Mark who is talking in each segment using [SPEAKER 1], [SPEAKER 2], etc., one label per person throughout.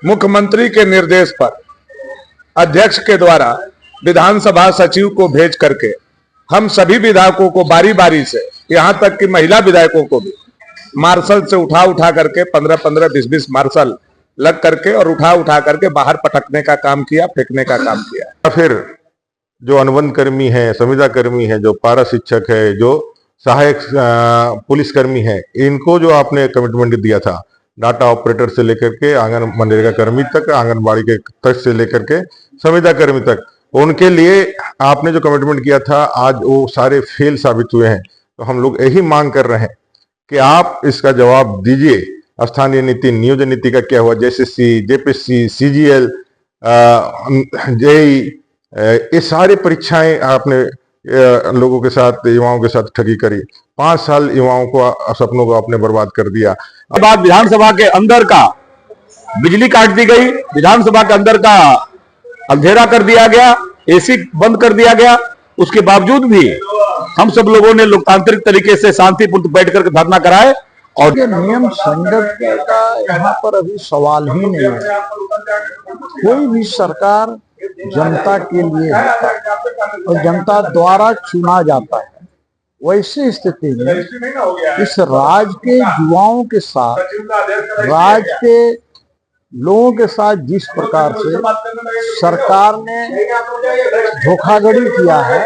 [SPEAKER 1] मुख्यमंत्री के निर्देश पर अध्यक्ष के द्वारा विधानसभा सचिव को भेज करके हम सभी विधायकों को बारी बारी से, यहां तक कि महिला विधायकों को भी मार्शल से उठा करके 15-15, 20-20 मार्शल लग करके और उठा करके बाहर पटकने का काम किया, फेंकने का काम किया।
[SPEAKER 2] फिर जो अनुबंध कर्मी है, संविदा कर्मी है, जो पारा शिक्षक है, जो सहायक पुलिसकर्मी है, इनको जो आपने कमिटमेंट दिया था, डाटा ऑपरेटर से लेकर के आंगन मनरेगा कर्मी तक, आंगनबाड़ी के तक से लेकर के संविदा कर्मी तक, उनके लिए आपने जो कमिटमेंट किया था, आज वो सारे फेल साबित हुए हैं। तो हम लोग यही मांग कर रहे हैं कि आप इसका जवाब दीजिए। स्थानीय नीति, नियोजन नीति का क्या हुआ? जेएसएससी, जेपीएससी, सीजीएल, जेई, ये सारी परीक्षाएं आपने लोगों के साथ, युवाओं के साथ ठगी करी। 5 साल युवाओं को, सपनों को आपने बर्बाद कर दिया।
[SPEAKER 3] अब बाद विधानसभा के अंदर का बिजली काट दी गई, विधानसभा के अंदर का अंधेरा कर दिया गया, एसी बंद कर दिया गया। उसके बावजूद भी हम सब लोगों ने लोकतांत्रिक तरीके से शांतिपूर्ण बैठ करके धरना कराए और
[SPEAKER 4] नियम संगत का यहाँ पर अभी सवाल ही नहीं है। कोई भी सरकार जनता के लिए होता है और जनता द्वारा चुना जाता है। वैसी स्थिति में इस राज्य के युवाओं के साथ, राज्य के लोगों के साथ जिस प्रकार से सरकार ने धोखाधड़ी किया है,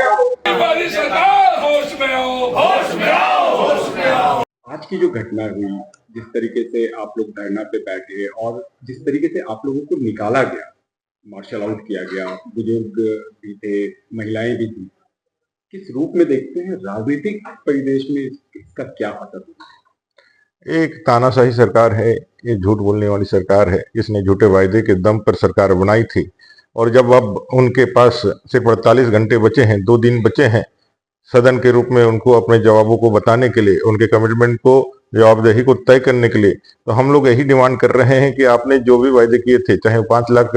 [SPEAKER 5] आज की जो घटना हुई, जिस तरीके से आप लोग धरना पे बैठे और जिस तरीके से आप लोगों को निकाला गया, मार्शल आउट किया गया, बुजुर्ग भी थे, महिलाएं भी थी, किस रूप में देखते हैं? राजनीतिक परिवेश में इसका क्या असर होगा?
[SPEAKER 2] एक तानाशाही सरकार है, ये झूठ बोलने वाली सरकार है। इसने झूठे वायदे के दम पर सरकार बनाई थी और जब अब उनके पास सिर्फ 48 घंटे बचे हैं, 2 दिन बचे हैं सदन के रूप में उनको अपने जवाबों को बताने के लिए, उनके कमिटमेंट को, जवाबदेही को तय करने के लिए, तो हम लोग यही डिमांड कर रहे हैं कि आपने जो भी वायदे किए थे, चाहे 5 लाख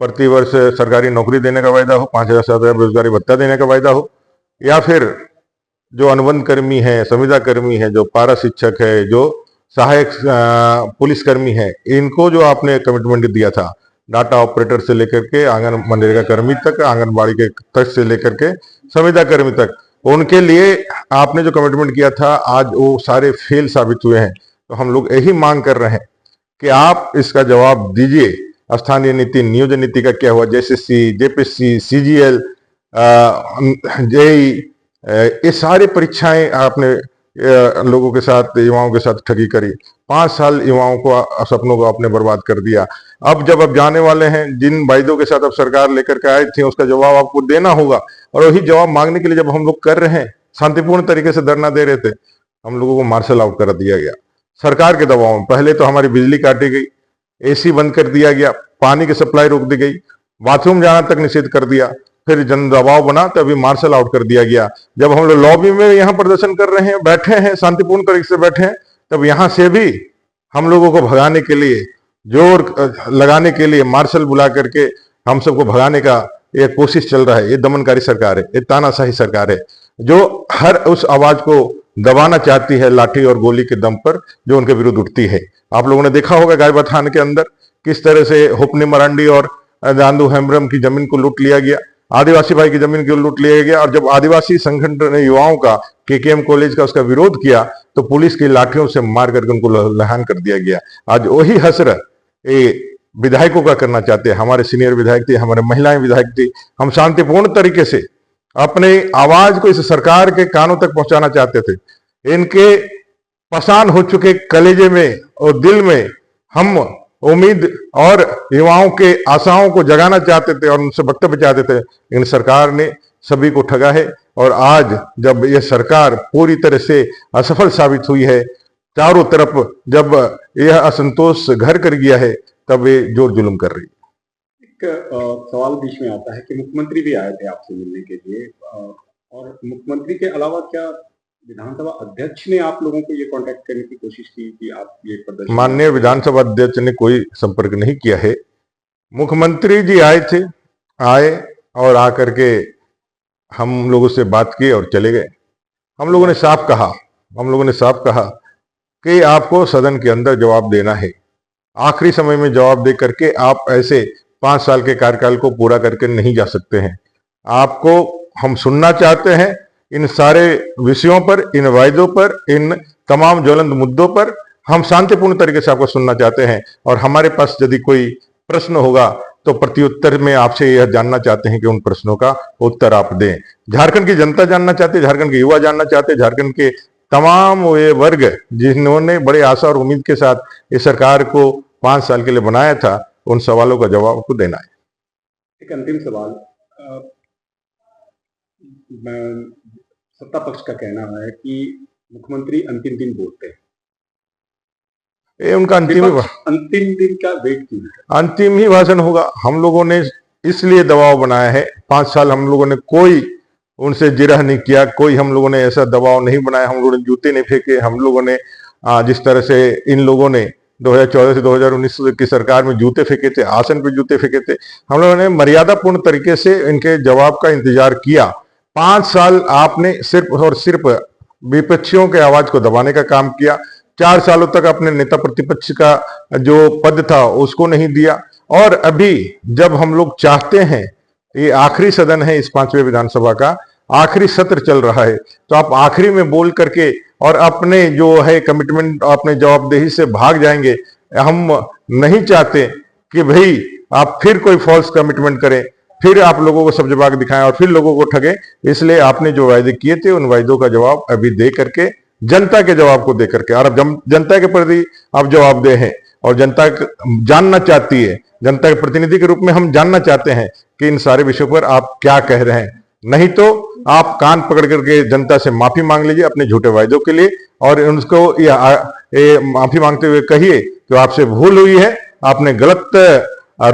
[SPEAKER 2] प्रति वर्ष सरकारी नौकरी देने का वायदा हो, 5,000 से ज्यादा बेरोजगारी भत्ता देने का वायदा हो, या फिर जो अनुबंध कर्मी है, संविदा कर्मी है, जो पारा शिक्षक है, जो सहायक पुलिसकर्मी है, इनको जो आपने कमिटमेंट दिया था, डाटा ऑपरेटर से लेकर के आंगन मनरेगा कर्मी तक, आंगनबाड़ी के तक से लेकर के संविदा कर्मी तक, उनके लिए आपने जो कमिटमेंट किया था, आज वो सारे फेल साबित हुए हैं। तो हम लोग यही मांग कर रहे हैं कि आप इसका जवाब दीजिए। स्थानीय नीति, नियोजन नीति का क्या हुआ? जेएसएससी, जेपीएससी, सीजीएल, जेई, ये सारी परीक्षाएं आपने लोगों के साथ, युवाओं के साथ ठगी करी। 5 साल युवाओं को, सपनों को आपने बर्बाद कर दिया। अब जब आप जाने वाले हैं, जिन वायदों के साथ अब सरकार लेकर के आए थे, उसका जवाब आपको देना होगा। और वही जवाब मांगने के लिए जब हम लोग कर रहे हैं, शांतिपूर्ण तरीके से धरना दे रहे थे, हम लोगों को मार्शल आउट कर दिया गया सरकार के दबाव में। पहले तो हमारी बिजली काटी गई, एसी बंद कर दिया गया, पानी की सप्लाई रोक दी गई, बाथरूम जाना तक निषेध कर दिया, फिर जन दबाव बना तो अभी मार्शल आउट कर दिया गया। जब हम लोग लॉबी में यहाँ प्रदर्शन कर रहे हैं, बैठे हैं, शांतिपूर्ण तरीके से बैठे हैं, तब यहाँ से भी हम लोगों को भगाने के लिए, जोर लगाने के लिए मार्शल बुला करके हम सबको भगाने का ये कोशिश चल रहा है। ये दमनकारी सरकार है, ये तानाशाही सरकार है, जो हर उस आवाज को दबाना चाहती है लाठी और गोली के दम पर, जो उनके विरुद्ध उठती है। आप लोगों ने देखा होगा गायबा थाने के अंदर किस तरह से हुपनी मरांडी और दांदू हेम्ब्रम की जमीन को लूट लिया गया, आदिवासी भाई की जमीन को लूट लिया गया। और जब आदिवासी संगठन ने युवाओं का, केकेएम कॉलेज का, उसका विरोध किया, तो पुलिस की लाठियों से मार करके उनको लहान कर दिया गया। आज वही हसरत ये विधायकों का करना चाहते हैं। हमारे सीनियर विधायक थे, हमारे महिलाएं विधायक थी, हम शांतिपूर्ण तरीके से अपने आवाज को इस सरकार के कानों तक पहुंचाना चाहते थे। इनके पसान हो चुके कलेजे में और दिल में हम उम्मीद और युवाओं के आशाओं को जगाना चाहते थे और उनसे वक्तव्य चाहते थे, लेकिन सरकार ने सभी को ठगा है। और आज जब यह सरकार पूरी तरह से असफल साबित हुई है, चारों तरफ जब यह असंतोष घर कर गया है, तब ये जोर जुल्म कर रही है।
[SPEAKER 5] एक सवाल बीच में आता है कि मुख्यमंत्री भी आए थे आपसे मिलने के लिए, और मुख्यमंत्री के अलावा क्या विधानसभा अध्यक्ष ने आप लोगों को ये कांटेक्ट करने की कोशिश की कि आप ये प्रदर्शन?
[SPEAKER 2] माननीय विधानसभा अध्यक्ष ने कोई संपर्क नहीं किया है। मुख्यमंत्री जी आए और आकर के हम लोगों से बात की और चले गए। हम लोगों ने साफ कहा कि आपको सदन के अंदर जवाब देना है। आखिरी समय में जवाब दे करके आप ऐसे 5 साल के कार्यकाल को पूरा करके नहीं जा सकते हैं। आपको हम सुनना चाहते हैं इन सारे विषयों पर, इन वायदों पर, इन तमाम ज्वलंत मुद्दों पर हम शांतिपूर्ण तरीके से आपको सुनना चाहते हैं। और हमारे पास यदि कोई प्रश्न होगा तो प्रत्युत्तर में आपसे यह जानना चाहते हैं कि उन प्रश्नों का उत्तर आप दें। झारखंड की जनता जानना चाहते, झारखंड के युवा जानना चाहते, झारखंड के तमाम वे वर्ग जिन्होंने बड़े आशा और उम्मीद के साथ इस सरकार को 5 साल के लिए बनाया था, उन सवालों का जवाब आपको देना है।
[SPEAKER 5] एक अंतिम सवाल, सत्ता पक्ष का कहना है कि मुख्यमंत्री अंतिम दिन बोलते हैं,
[SPEAKER 2] ये उनका अंतिम
[SPEAKER 5] दिन का वेट क्यों है?
[SPEAKER 2] अंतिम ही भाषण होगा। हम लोगों ने इसलिए दबाव बनाया है, 5 साल हम लोगों ने कोई उनसे जिरह नहीं किया, कोई हम लोगों ने ऐसा दबाव नहीं बनाया, हम लोगों ने जूते नहीं फेंके। हम लोगों ने जिस तरह से इन लोगों ने 2014 से 2019 की सरकार में जूते फेंके थे, आसन पे जूते फेंके थे, हम लोगों ने मर्यादापूर्ण तरीके से इनके जवाब का इंतजार किया। 5 साल आपने सिर्फ और सिर्फ विपक्षियों के आवाज को दबाने का काम किया। 4 सालों तक अपने नेता प्रतिपक्ष का जो पद था उसको नहीं दिया। और अभी जब हम लोग चाहते हैं, ये आखिरी सदन है, इस 5वें विधानसभा का आखिरी सत्र चल रहा है, तो आप आखिरी में बोल करके और अपने जो है कमिटमेंट, अपने जवाबदेही से भाग जाएंगे। हम नहीं चाहते कि भाई आप फिर कोई फॉल्स कमिटमेंट करें, फिर आप लोगों को सब जवाब दिखाएं और फिर लोगों को ठगे। इसलिए आपने जो वायदे किए थे उन वायदों का जवाब अभी दे करके, जनता के जवाब को दे करके, और अब जनता के प्रति आप जवाब दे हैं और जनता जानना चाहती है, जनता के प्रतिनिधि के रूप में हम जानना चाहते हैं कि इन सारे विषयों पर आप क्या कह रहे हैं। नहीं तो आप कान पकड़ करके जनता से माफी मांग लीजिए अपने झूठे वायदों के लिए, और उनको माफी मांगते हुए कहिए कि आपसे भूल हुई है, आपने गलत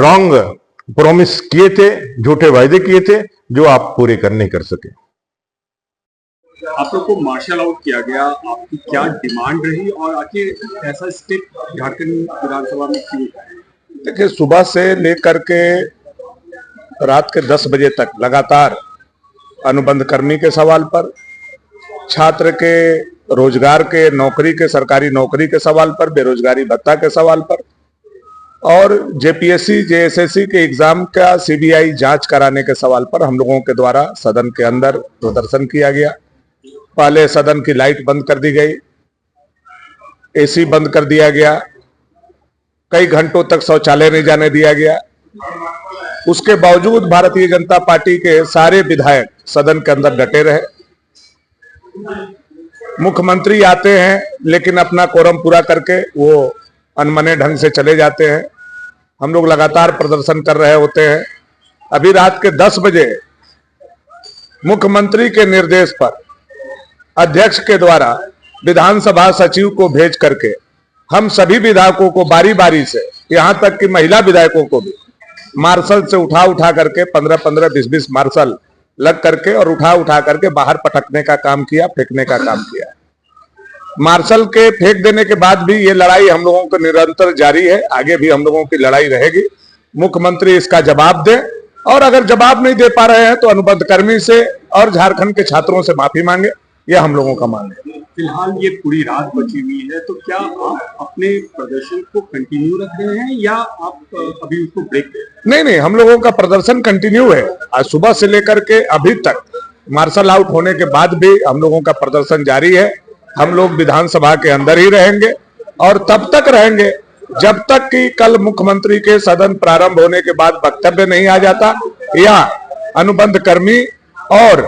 [SPEAKER 2] रॉन्ग प्रॉमिस किए थे, झूठे वायदे किए थे जो आप पूरे कर नहीं कर सके।
[SPEAKER 5] आप लोग को मार्शल आउट किया गया, आपकी क्या डिमांड रही और आखिर ऐसा स्टेप झारखंड विधानसभा में क्यों?
[SPEAKER 1] देखिए, सुबह से लेकर के रात के 10 बजे तक लगातार अनुबंध कर्मी के सवाल पर, छात्र के रोजगार के, नौकरी के, सरकारी नौकरी के सवाल पर, बेरोजगारी भत्ता के सवाल पर और जेपीएससी जेएसएससी के एग्जाम का सीबीआई जांच कराने के सवाल पर हम लोगों के द्वारा सदन के अंदर प्रदर्शन किया गया। पहले सदन की लाइट बंद कर दी गई, एसी बंद कर दिया गया, कई घंटों तक शौचालय नहीं जाने दिया गया। उसके बावजूद भारतीय जनता पार्टी के सारे विधायक सदन के अंदर डटे रहे। मुख्यमंत्री आते हैं लेकिन अपना कोरम पूरा करके वो अनमने ढंग से चले जाते हैं। हम लोग लगातार प्रदर्शन कर रहे होते हैं। अभी रात के 10 बजे मुख्यमंत्री के निर्देश पर अध्यक्ष के द्वारा विधानसभा सचिव को भेज करके हम सभी विधायकों को बारी बारी से, यहां तक कि महिला विधायकों को भी मार्शल से उठा करके 15-15, 20-20 मार्शल लग करके और उठा करके बाहर पटकने का काम किया, फेंकने का काम किया। मार्शल के फेंक देने के बाद भी ये लड़ाई हम लोगों को निरंतर जारी है, आगे भी हम लोगों की लड़ाई रहेगी। मुख्यमंत्री इसका जवाब दे, और अगर जवाब नहीं दे पा रहे हैं तो अनुबंध कर्मी से और झारखंड के छात्रों से माफी मांगे, यह हम लोगों का मांग है।
[SPEAKER 5] फिलहाल ये पूरी रात बची हुई है, तो क्या आप अपने प्रदर्शन को कंटिन्यू रख रहे हैं या आप अभी उसको ब्रेक दे रहे हैं?
[SPEAKER 1] नहीं, हम लोगों का प्रदर्शन कंटिन्यू है। आज सुबह से लेकर के अभी तक मार्शल आउट होने के बाद भी हम लोगों का प्रदर्शन जारी है। हम लोग विधानसभा के अंदर ही रहेंगे और तब तक रहेंगे जब तक कि कल मुख्यमंत्री के सदन प्रारंभ होने के बाद वक्तव्य नहीं आ जाता या अनुबंध कर्मी और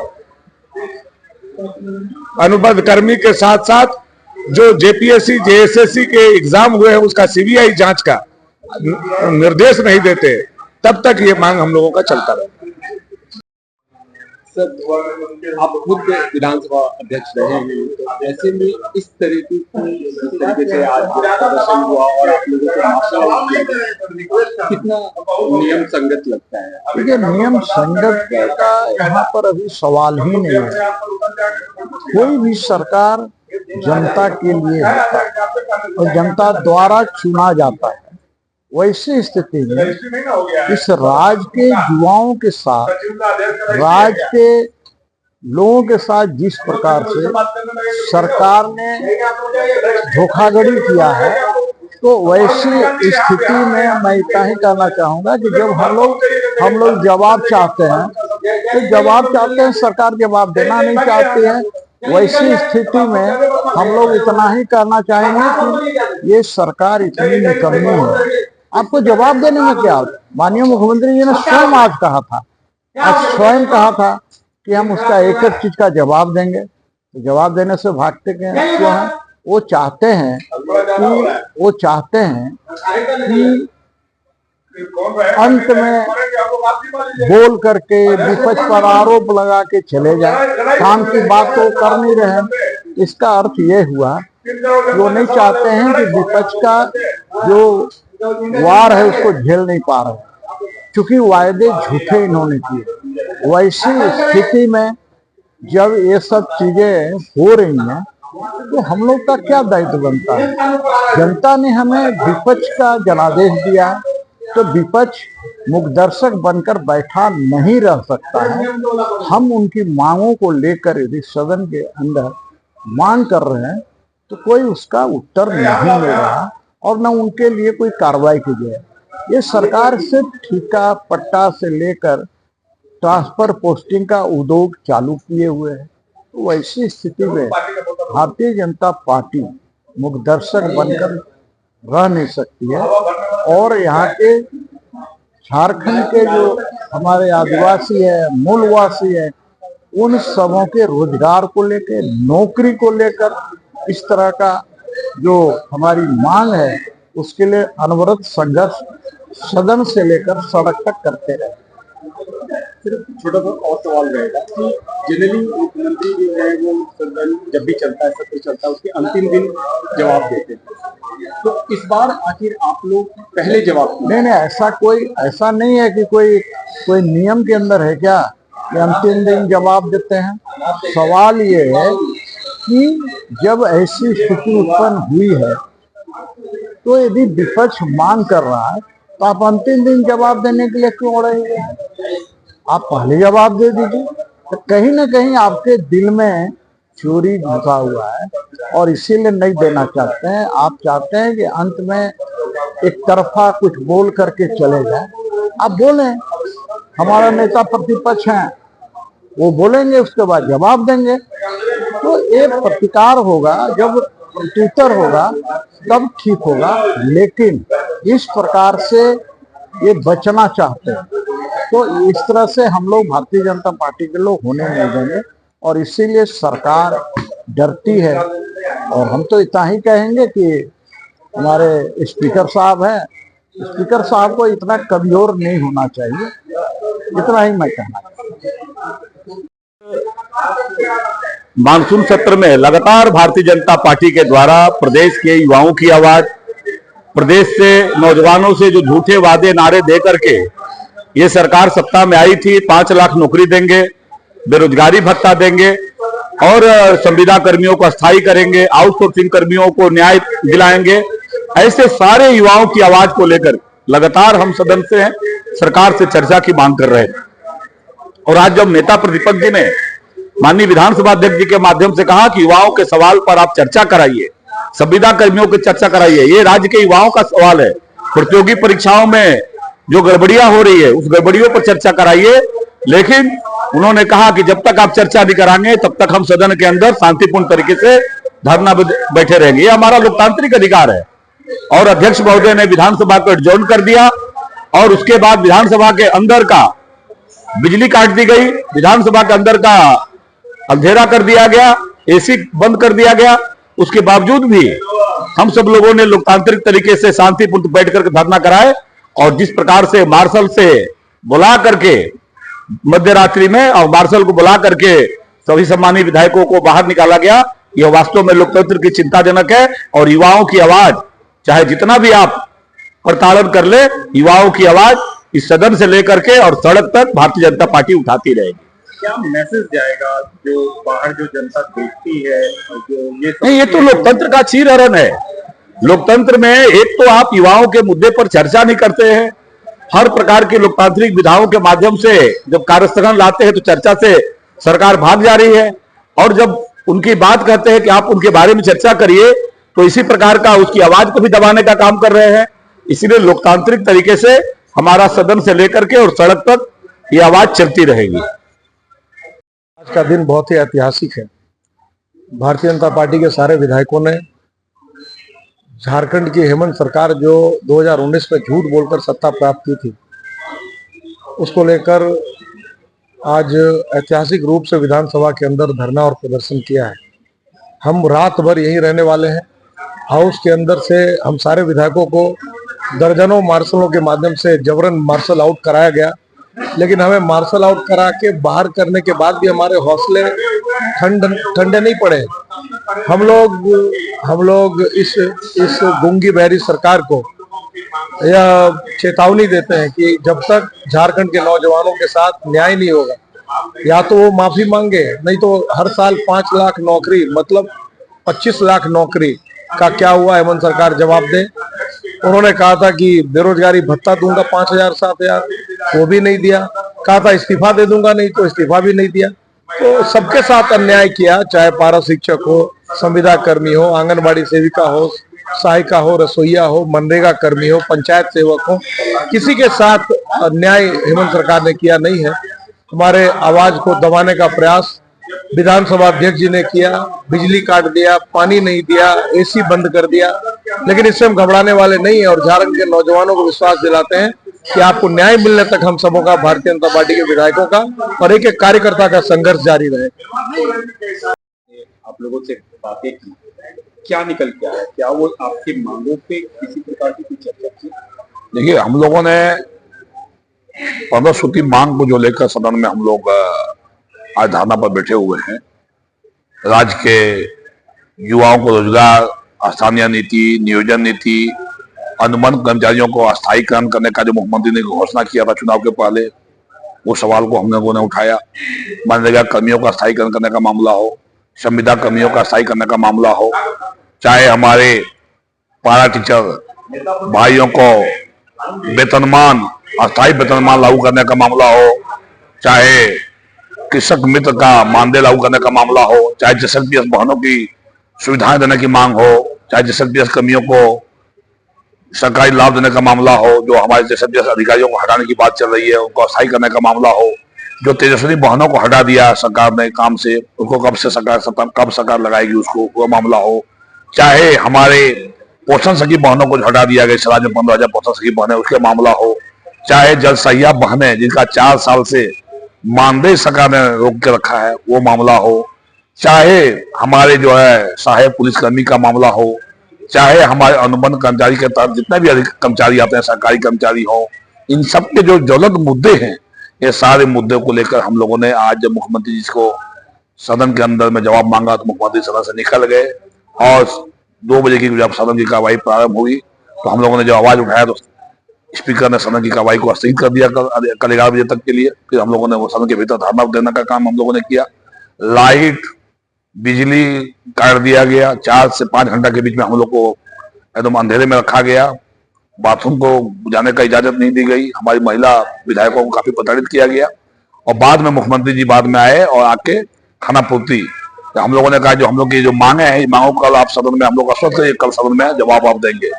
[SPEAKER 1] अनुबंध कर्मी के साथ साथ जो जेपीएससी जेएसएससी के एग्जाम हुए हैं उसका सीबीआई जांच का निर्देश नहीं देते, तब तक ये मांग हम लोगों का चलता रहेगा।
[SPEAKER 5] सर, आप खुद विधानसभा अध्यक्ष रहे हैं, तो ऐसे में इस तरीके से आज प्रदर्शन हुआ और आप लोगों को मार्शल आउट किया गया, कितना नियम संगत लगता है?
[SPEAKER 4] देखिए, नियम संगत का यहाँ पर अभी सवाल ही नहीं है। कोई भी सरकार जनता के लिए होता है और जनता द्वारा चुना जाता है। वैसे स्थिति में इस राज्य के युवाओं के साथ, राज्य के लोगों के साथ जिस प्रकार से सरकार ने धोखाधड़ी किया है, तो वैसी स्थिति में मैं इतना ही कहना चाहूंगा कि जब हम लोग जवाब चाहते हैं तो जवाब चाहते हैं, सरकार जवाब देना नहीं चाहती है। वैसी स्थिति में हम लोग इतना ही कहना चाहेंगे कि ये सरकार इतनी निकम्मी है, आपको जवाब देने में क्या। माननीय मुख्यमंत्री जी ने स्वयं आज कहा था, स्वयं कहा था कि हम उसका एक एक चीज का जवाब देंगे। तो जवाब देने से भागते क्यों हैं? वो चाहते हैं कि अंत में बोल करके विपक्ष पर आरोप लगा के चले जाए, काम की बात तो कर नहीं रहे। इसका अर्थ ये हुआ कि वो नहीं चाहते हैं कि विपक्ष का जो वार है उसको झेल नहीं पा रहे, क्योंकि वायदे झूठे इन्होंने किए। वैसी स्थिति में जब ये सब चीजें हो रही हैं तो हम लोग का क्या दायित्व बनता है? जनता ने हमें विपक्ष का जनादेश दिया है, तो विपक्ष मुखदर्शक बनकर बैठा नहीं रह सकता है। हम उनकी मांगों को लेकर यदि सदन के अंदर मांग कर रहे हैं तो कोई उसका उत्तर नहीं मिल रहा और न उनके लिए कोई कार्रवाई की जाए। ये सरकार सिर्फ ठेका पट्टा से लेकर ट्रांसफर पोस्टिंग का उद्योग चालू किए हुए है। तो वैसी स्थिति में भारतीय जनता पार्टी मुखदर्शक बनकर रह नहीं सकती है। और यहाँ के झारखंड के जो हमारे आदिवासी है, मूलवासी है, उन सबों के रोजगार को लेकर, नौकरी को लेकर इस तरह का जो हमारी मांग है उसके लिए अनवरत संघर्ष सदन से लेकर सड़क तक करते रहे।
[SPEAKER 5] सिर्फ छोटा सा और सवाल रहेगा कि जनरली मुख्यमंत्री जो है वो सदन जब भी चलता है, सत्र चलता है, उसके अंतिम दिन जवाब देते हैं। तो इस बार आखिर आप लोग पहले जवाब
[SPEAKER 4] नहीं, ऐसा नहीं है कि कोई नियम के अंदर है क्या कि अंतिम दिन जवाब देते हैं। सवाल ये है कि जब ऐसी स्थिति उत्पन्न हुई है तो यदि विपक्ष मांग कर रहा है तो आप अंतिम दिन जवाब देने के लिए क्यों रहेंगे? आप पहले जवाब दे दीजिए। तो कहीं ना कहीं आपके दिल में चोरी घुसा हुआ है और इसीलिए नहीं देना चाहते हैं। आप चाहते हैं कि अंत में एक तरफा कुछ बोल करके चले जाए। आप बोलें, हमारा नेता प्रतिपक्ष है, वो बोलेंगे, उसके बाद जवाब देंगे। तो एक प्रतिकार होगा, जब प्रत्युत्तर होगा तब ठीक होगा। लेकिन इस प्रकार से ये बचना चाहते हैं तो इस तरह से हम लोग भारतीय जनता पार्टी के लोग होने नहीं देंगे और इसीलिए सरकार डरती है। और हम तो इतना ही कहेंगे कि हमारे स्पीकर साहब हैं, स्पीकर साहब को इतना कमजोर नहीं होना चाहिए। इतना ही मैं कहना चाहूँगा।
[SPEAKER 3] मानसून सत्र में लगातार भारतीय जनता पार्टी के द्वारा प्रदेश के युवाओं की आवाज, प्रदेश से नौजवानों से जो झूठे वादे नारे दे करके ये सरकार सत्ता में आई थी, 5 लाख नौकरी देंगे, बेरोजगारी भत्ता देंगे और संविदा कर्मियों को अस्थायी करेंगे, आउटसोर्सिंग कर्मियों को न्याय दिलाएंगे, ऐसे सारे युवाओं की आवाज को लेकर लगातार हम सदन से सरकार से चर्चा की मांग कर रहे थे। और आज जब नेता प्रतिपक्ष जी ने माननीय विधानसभा अध्यक्ष जी के माध्यम से कहा कि युवाओं के सवाल पर आप चर्चा कराइए, संविदा कर्मियों की चर्चा कराइए, ये राज्य के युवाओं का सवाल है, प्रतियोगी परीक्षाओं में जो गड़बड़ियां हो रही है उस गड़बड़ियों पर चर्चा कराइए। लेकिन उन्होंने कहा कि जब तक आप चर्चा नहीं कराएंगे तब तक हम सदन के अंदर शांतिपूर्ण तरीके से धरना बैठे रहेंगे। ये हमारा लोकतांत्रिक अधिकार है। और अध्यक्ष महोदय ने विधानसभा को एडजॉर्न कर दिया और उसके बाद विधानसभा के अंदर का बिजली काट दी गई, विधानसभा के अंदर का अंधेरा कर दिया गया, एसी बंद कर दिया गया। उसके बावजूद भी हम सब लोगों ने लोकतांत्रिक तरीके से शांतिपूर्ण बैठ करके धरना कराए और जिस प्रकार से मार्शल से बुला करके मध्य रात्रि में और मार्शल को बुला करके सभी सम्मानीय विधायकों को बाहर निकाला गया, यह वास्तव में लोकतंत्र की चिंताजनक है। और युवाओं की आवाज चाहे जितना भी आप प्रताड़न कर ले, युवाओं की आवाज इस सदन से लेकर के और सड़क तक भारतीय जनता पार्टी उठाती रहेगी।
[SPEAKER 5] क्या मैसेज जाएगा जो बाहर जो जनता देखती है, जो
[SPEAKER 3] नहीं, ये तो लोकतंत्र का चीरहरण है। लोकतंत्र में एक तो आप युवाओं के मुद्दे पर चर्चा नहीं करते हैं, हर प्रकार की लोकतांत्रिक विधाओं के माध्यम से जब कार्यस्थगन लाते हैं तो चर्चा से सरकार भाग जा रही है। और जब उनकी बात कहते हैं कि आप उनके बारे में चर्चा करिए तो इसी प्रकार का उसकी आवाज को भी दबाने का काम कर रहे हैं। इसीलिए लोकतांत्रिक तरीके से हमारा सदन से लेकर के और सड़क तक ये आवाज चलती रहेगी।
[SPEAKER 4] आज का दिन बहुत ही ऐतिहासिक है। भारतीय जनता पार्टी के सारे विधायकों ने झारखंड की हेमंत सरकार जो 2019 में झूठ बोलकर सत्ता प्राप्त की थी, उसको लेकर आज ऐतिहासिक रूप से विधानसभा के अंदर धरना और प्रदर्शन किया है। हम रात भर यहीं रहने वाले हैं। हाउस के अंदर से हम सारे विधायकों को दर्जनों मार्शलों के माध्यम से जबरन मार्शल आउट कराया गया, लेकिन हमें मार्शल आउट करा के बाहर करने के बाद भी हमारे हौसले ठंडे नहीं पड़े। हम लोग इस गूंगी बहरी सरकार को यह चेतावनी देते हैं कि जब तक झारखंड के नौजवानों के साथ न्याय नहीं होगा, या तो वो माफी मांगे, नहीं तो हर साल 5 लाख नौकरी मतलब 25 लाख नौकरी का क्या हुआ हेमंत सरकार जवाब दे। उन्होंने कहा था कि बेरोजगारी भत्ता दूंगा 5,000 7,000, वो भी नहीं दिया। कहा था इस्तीफा दे दूंगा, नहीं तो इस्तीफा भी नहीं दिया। तो सबके साथ अन्याय किया, चाहे पारा शिक्षक हो, संविदा कर्मी हो, आंगनबाड़ी सेविका हो, सहायिका हो, रसोईया हो, मनरेगा कर्मी हो, पंचायत सेवक हो, किसी के साथ अन्याय हेमंत सरकार ने किया नहीं है। हमारे आवाज को दबाने का प्रयास विधानसभा अध्यक्ष जी ने किया, बिजली काट दिया, पानी नहीं दिया, एसी बंद कर दिया, लेकिन इससे हम घबराने वाले नहीं है और झारखंड के नौजवानों को विश्वास दिलाते हैं कि आपको न्याय मिलने तक हम सबों का, भारतीय जनता पार्टी के विधायकों का और एक एक कार्यकर्ता का संघर्ष जारी रहे।
[SPEAKER 5] आप लोगों से बातें की, क्या निकल के आया? क्या वो आपकी मांगों पे किसी प्रकार की कोई चर्चा की?
[SPEAKER 3] देखिए, हम लोगों ने 15 सूत्री मांग को जो लेकर सदन में हम लोग आज धरना पर बैठे हुए हैं। राज्य के युवाओं को रोजगार, स्थानीय नीति, नियोजन नीति, अनुबंध कर्मचारियों को अस्थायीकरण करने का जो मुख्यमंत्री ने घोषणा किया था चुनाव के पहले, वो सवाल को हम लोगों ने उठाया। मनरेगा कर्मियों का अस्थायीकरण करने का मामला हो, संविदा कर्मियों का अस्थायी करने का मामला हो, चाहे हमारे पारा टीचर भाइयों को वेतनमान, अस्थायी वेतनमान लागू करने का मामला हो, चाहे कृषक मित्र का मानदेय लागू करने का मामला हो, चाहे JSLPS बहनों की सुविधाएं देने की मांग हो, चाहे JSLPS कर्मियों को सरकारी लाभ देने का मामला हो, जो हमारे JSLPS अधिकारियों को हटाने की बात चल रही है उनको अस्थायी करने का मामला हो, जो तेजस्वी बहनों को हटा दिया सरकार ने काम से, उनको कब सरकार लगाएगी उसको, वो मामला हो, चाहे हमारे पोषण सखी बहनों को हटा दिया गया, राज्य में 15,000 पोषण सखी बहनें, उसके मामला हो, चाहे जल सहिया बहनें जिनका 4 साल से मानदेय सरकार ने रोक के रखा है वो मामला हो, चाहे हमारे जो है सहायक पुलिसकर्मी का मामला हो, चाहे हमारे अनुबंध कर्मचारी के तहत जितने भी अधिक कर्मचारी आते हैं, सरकारी कर्मचारी हो, इन सब के जो ज्वलंत मुद्दे हैं, ये सारे मुद्दे को लेकर हम लोगों ने आज जब मुख्यमंत्री जी को सदन के अंदर में जवाब मांगा तो मुख्यमंत्री सदन से निकल गए और 2 बजे की जब सदन की कार्रवाई प्रारंभ हुई तो हम लोगों ने जब आवाज उठाया तो स्पीकर ने सदन की कार्रवाई को स्थगित कर दिया कल 11 बजे तक के लिए। फिर हम लोगों ने वो सदन के भीतर धरना देने का काम हम लोगों ने किया। लाइट, बिजली काट दिया गया, 4 से 5 घंटा के बीच में हम लोग को एकदम अंधेरे में रखा गया। बाथरूम को जाने का इजाजत नहीं दी गई। हमारी महिला विधायकों को काफी प्रताड़ित किया गया और बाद में मुख्यमंत्री जी बाद में आए और आके खाना पूर्ति, तो हम लोगों ने कहा जो हम लोग की जो मांगे हैं, मांगों को कल आप सदन में हम लोग आश्वस्त है कल सदन में जवाब आप देंगे।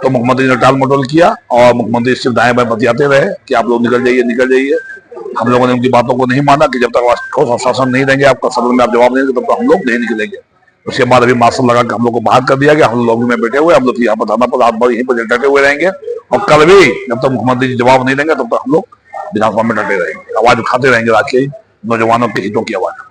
[SPEAKER 3] तो मुख्यमंत्री ने टाल मटोल किया और मुख्यमंत्री सिर्फ दाएं बाएं बतियाते रहे कि आप लोग निकल जाइए निकल जाइए। हम लोगों ने उनकी बातों को नहीं माना कि जब तक ठोस आश्वासन नहीं देंगे आपका सदन में आप जवाब देंगे तब तक हम लोग नहीं निकलेंगे। उसके बाद अभी मार्शल लगा के हम लोग को बाहर कर दिया गया। हम लोग में बैठे हुए, हम लोग यहाँ पर धरना पर रात भर यहीं पर डटे हुए रहेंगे और कल भी जब तक मुख्यमंत्री जी जवाब नहीं देंगे तब तक हम लोग विधानसभा में डटे रहेंगे, आवाज उठाते रहेंगे राज्य के नौजवानों के हितों की आवाज।